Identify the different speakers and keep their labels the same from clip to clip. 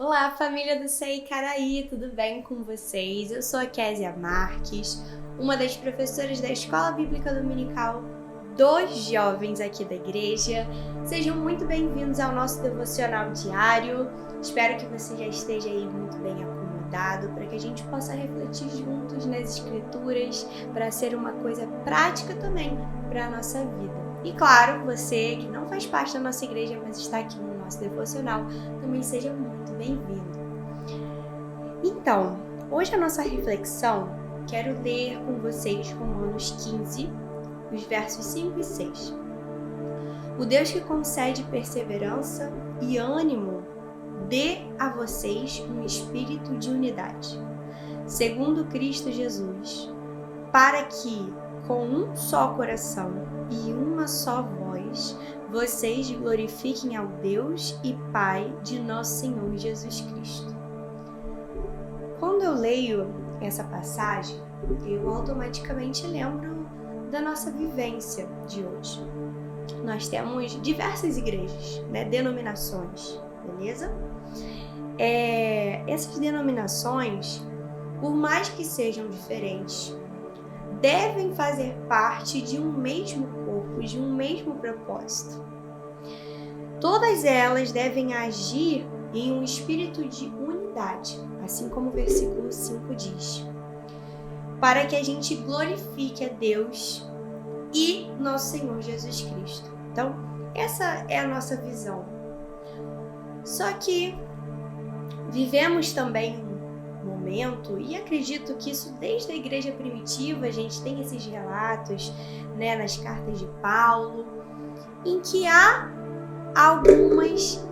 Speaker 1: Olá, família do CEI Caraí, tudo bem com vocês? Eu sou a Késia Marques, uma das professoras da Escola Bíblica Dominical dos jovens aqui da igreja. Sejam muito bem-vindos ao nosso devocional diário. Espero que você já esteja aí muito bem acomodado para que a gente possa refletir juntos nas escrituras, para ser uma coisa prática também para a nossa vida. E claro, você que não faz parte da nossa igreja, mas está aqui no nosso devocional, também seja muito bem-vindo. Então, hoje a nossa reflexão, quero ler com vocês Romanos 15, os versos 5 e 6. O Deus que concede perseverança e ânimo dê a vocês um espírito de unidade, segundo Cristo Jesus, para que, com um só coração e uma só voz, vocês glorifiquem ao Deus e Pai de nosso Senhor Jesus Cristo. Quando eu leio essa passagem, eu automaticamente lembro da nossa vivência de hoje. Nós temos diversas igrejas, denominações, beleza? Essas denominações, por mais que sejam diferentes, devem fazer parte de um mesmo corpo, de um mesmo propósito. Todas elas devem agir em um espírito de unidade, assim como o versículo 5 diz, para que a gente glorifique a Deus e nosso Senhor Jesus Cristo. Então, essa é a nossa visão. Só que vivemos também momento, e acredito que isso desde a igreja primitiva, a gente tem esses relatos, nas cartas de Paulo, em que há algumas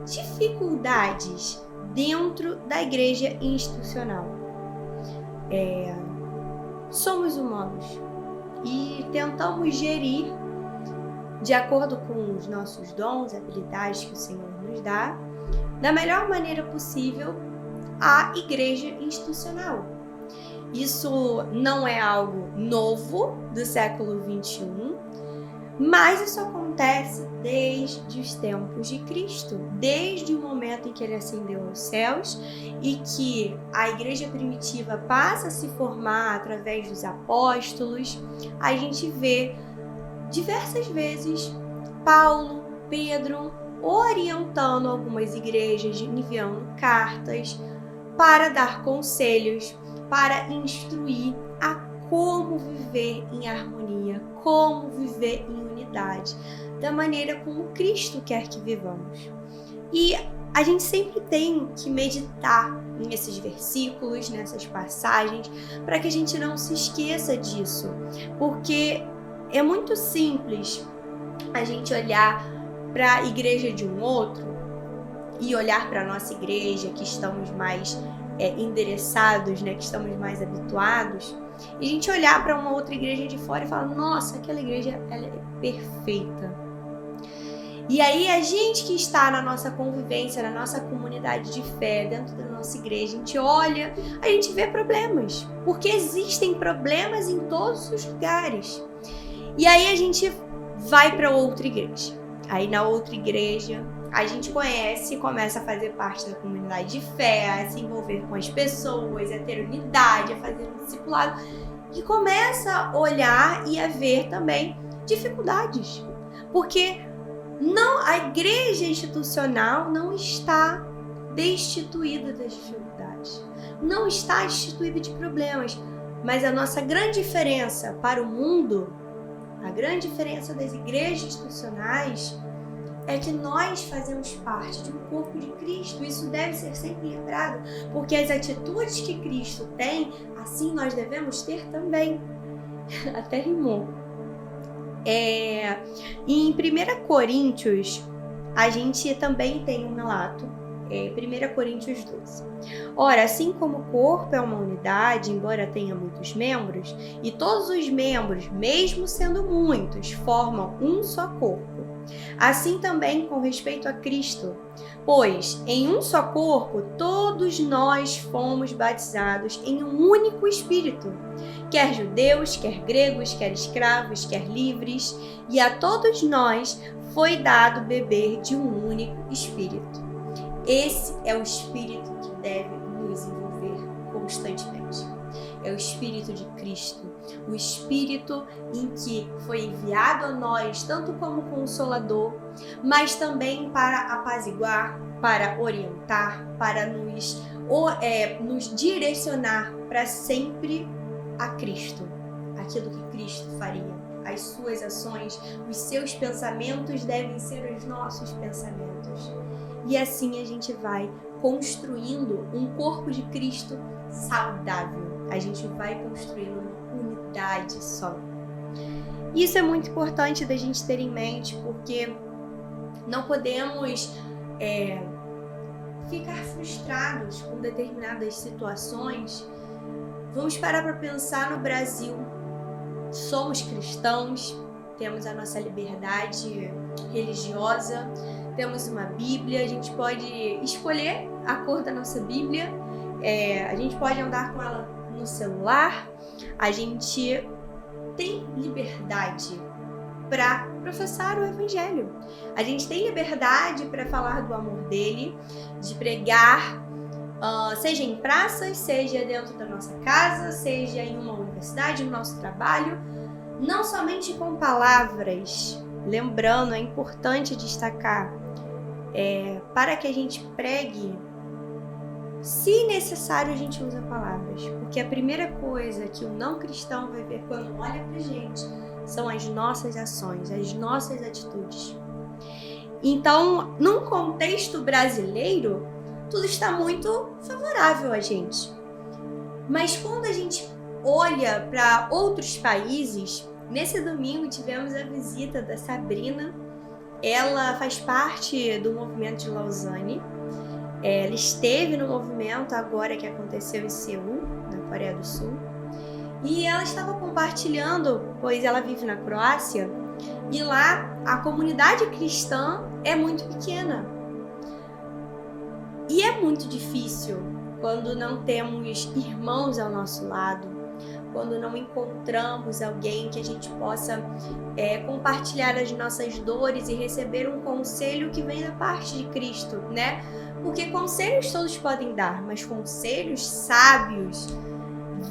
Speaker 1: dificuldades dentro da igreja institucional. Somos humanos e tentamos gerir, de acordo com os nossos dons, habilidades que o Senhor nos dá, da melhor maneira possível, a igreja institucional. Isso não é algo novo do século XXI, mas isso acontece desde os tempos de Cristo, desde o momento em que ele ascendeu aos céus e que a igreja primitiva passa a se formar através dos apóstolos. A gente vê diversas vezes Paulo, Pedro orientando algumas igrejas, enviando cartas para dar conselhos, para instruir a como viver em harmonia, como viver em unidade, da maneira como Cristo quer que vivamos. E a gente sempre tem que meditar nesses versículos, nessas passagens, para que a gente não se esqueça disso, porque é muito simples a gente olhar para a igreja de um outro e olhar para a nossa igreja, que estamos mais endereçados, que estamos mais habituados, e a gente olhar para uma outra igreja de fora e falar, nossa, aquela igreja ela é perfeita. E aí a gente que está na nossa convivência, na nossa comunidade de fé, dentro da nossa igreja, a gente olha, a gente vê problemas, porque existem problemas em todos os lugares. E aí a gente vai para outra igreja. Aí na outra igreja a gente conhece, começa a fazer parte da comunidade de fé, a se envolver com as pessoas, a ter unidade, a fazer um discipulado, e começa a olhar e a ver também dificuldades. Porque a igreja institucional não está destituída das dificuldades, não está destituída de problemas, mas a nossa grande diferença para o mundo, a grande diferença das igrejas institucionais, é que nós fazemos parte de um corpo de Cristo. Isso deve ser sempre lembrado, porque as atitudes que Cristo tem, assim nós devemos ter também. Até rimou. Em 1 Coríntios, a gente também tem um relato, 1 Coríntios 12. Ora, assim como o corpo é uma unidade, embora tenha muitos membros, e todos os membros, mesmo sendo muitos, formam um só corpo, assim também com respeito a Cristo, pois em um só corpo todos nós fomos batizados em um único Espírito, quer judeus, quer gregos, quer escravos, quer livres, e a todos nós foi dado beber de um único Espírito. Esse é o espírito que deve nos envolver constantemente. É o espírito de Cristo, o espírito em que foi enviado a nós, tanto como consolador, mas também para apaziguar, para orientar, para nos direcionar para sempre a Cristo, aquilo que Cristo faria. As suas ações, os seus pensamentos devem ser os nossos pensamentos. E assim a gente vai construindo um corpo de Cristo saudável. A gente vai construindo uma unidade só. Isso é muito importante da gente ter em mente, porque não podemos ficar frustrados com determinadas situações. Vamos parar para pensar no Brasil. Somos cristãos, temos a nossa liberdade religiosa, temos uma Bíblia, a gente pode escolher a cor da nossa Bíblia, a gente pode andar com ela no celular, a gente tem liberdade para professar o Evangelho. A gente tem liberdade para falar do amor dele, de pregar, seja em praças, seja dentro da nossa casa, seja em uma universidade, no nosso trabalho, não somente com palavras. Lembrando, é importante destacar, para que a gente pregue, se necessário a gente usa palavras, porque a primeira coisa que o não cristão vai ver quando olha pra gente são as nossas ações, as nossas atitudes. Então, num contexto brasileiro, tudo está muito favorável a gente. Mas quando a gente olha para outros países, nesse domingo tivemos a visita da Sabrina. Ela faz parte do movimento de Lausanne. Ela esteve no movimento agora que aconteceu em Seul, na Coreia do Sul. E ela estava compartilhando, pois ela vive na Croácia, e lá a comunidade cristã é muito pequena. E é muito difícil quando não temos irmãos ao nosso lado, quando não encontramos alguém que a gente possa compartilhar as nossas dores e receber um conselho que vem da parte de Cristo, né? Porque conselhos todos podem dar, mas conselhos sábios,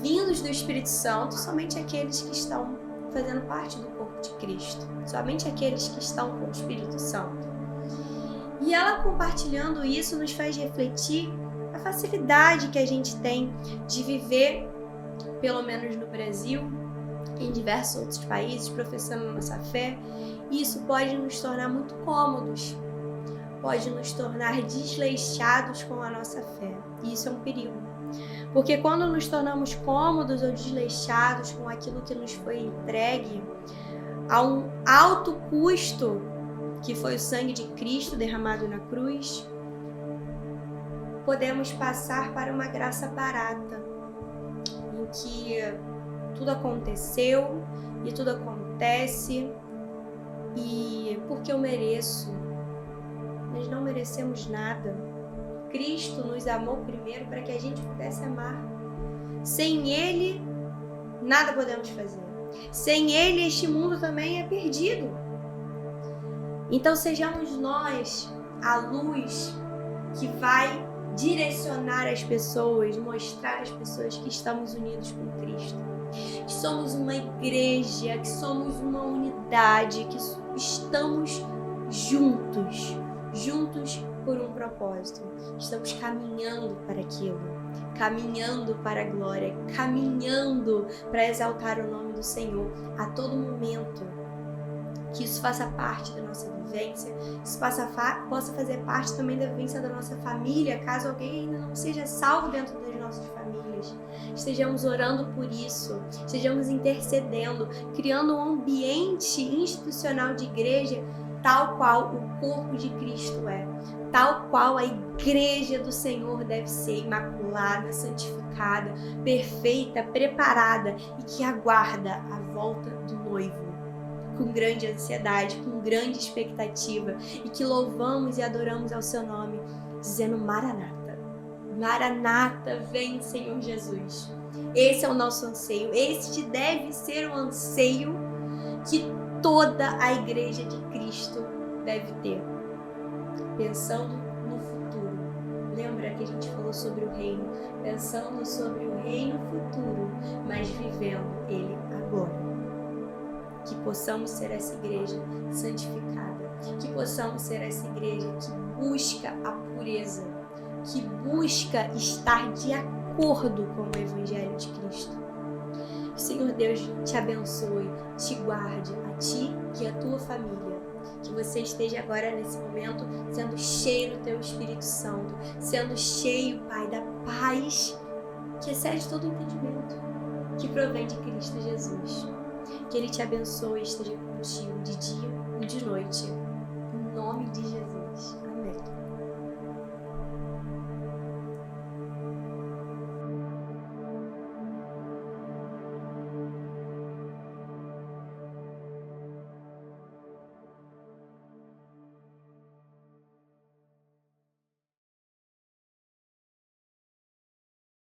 Speaker 1: vindos do Espírito Santo, somente aqueles que estão fazendo parte do corpo de Cristo, somente aqueles que estão com o Espírito Santo. E ela compartilhando isso nos faz refletir a facilidade que a gente tem de viver, pelo menos no Brasil, em diversos outros países, professando a nossa fé. E isso pode nos tornar muito cômodos, pode nos tornar desleixados com a nossa fé. E isso é um perigo. Porque quando nos tornamos cômodos ou desleixados com aquilo que nos foi entregue, a um alto custo, que foi o sangue de Cristo derramado na cruz, podemos passar para uma graça barata, em que tudo aconteceu e tudo acontece e porque eu mereço. Nós não merecemos nada. Cristo nos amou primeiro para que a gente pudesse amar. Sem Ele, nada podemos fazer. Sem Ele, este mundo também é perdido. Então sejamos nós a luz que vai direcionar as pessoas, mostrar às pessoas que estamos unidos com Cristo, que somos uma igreja, que somos uma unidade, que estamos juntos por um propósito. Estamos caminhando para aquilo, caminhando para a glória, caminhando para exaltar o nome do Senhor a todo momento. Que isso faça parte da nossa vivência, isso possa fazer parte também da vivência da nossa família, caso alguém ainda não seja salvo dentro das nossas famílias. Estejamos orando por isso, estejamos intercedendo, criando um ambiente institucional de igreja tal qual o corpo de Cristo é, tal qual a igreja do Senhor deve ser, imaculada, santificada, perfeita, preparada e que aguarda a volta do noivo com grande ansiedade, com grande expectativa, e que louvamos e adoramos ao seu nome, dizendo Maranata, Maranata, vem Senhor Jesus. Esse é o nosso anseio, este deve ser o anseio que toda a igreja de Cristo deve ter, pensando no futuro, Lembra que a gente falou sobre o reino, pensando sobre o reino futuro, mas vivendo ele agora. Que possamos ser essa igreja santificada, que possamos ser essa igreja que busca a pureza, que busca estar de acordo com o Evangelho de Cristo. Que o Senhor Deus te abençoe, te guarde, a ti e a tua família. Que você esteja agora nesse momento sendo cheio do teu Espírito Santo, sendo cheio, Pai, da paz que excede todo entendimento, que provém de Cristo Jesus. Que Ele te abençoe e esteja contigo de dia e de noite. Em nome de Jesus. Amém.